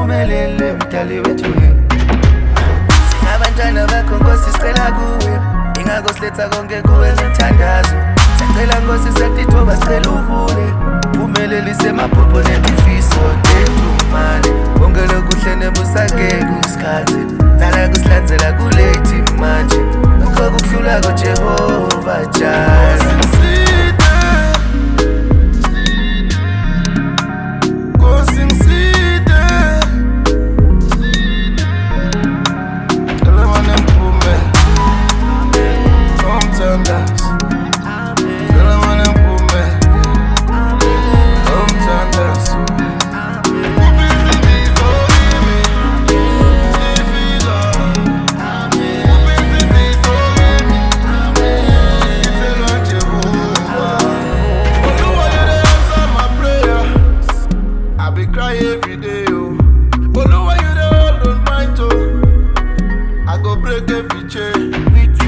uphumelele mdali wethu. Singabantwana bakho Nkosi sicela kuwe, ingakho siletha konke kuwe nomthandazo. Sicela Nkosi siyatithoba sicela uvule, uphumelelise amaphupho netifiso tethu mali. Konke lokuhle nebusakeke usikhathi, thana kusilandzela kulethi manje. Lokho kuhlula koJehova Jaya. Every day, oh. But no way you the hold on my toe. I go break every chain.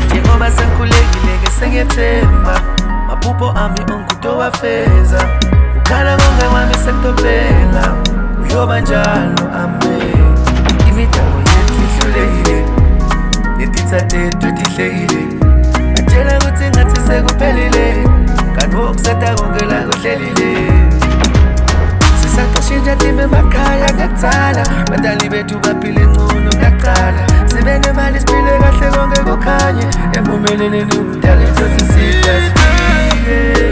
Njengoba sengikhulekile ke sengiyethemba, maphupho ami ongudo wafeza. Ukhala konke wami sekutopela, uyoba njalo amen. Imidamo yethu ihlulekile, netitha tethu tihlekile. Ngitshela ukuthi ngathi sekuphelile, kanti wokuseta konke la kuhlelile. Sisaqashinja time emakhaya ngakutshala, badali bethu baphile ngcono kuyaqala. Sibe nemali siphile kahle konke kukhanye, empumeleleni umdali Nkosi siphe.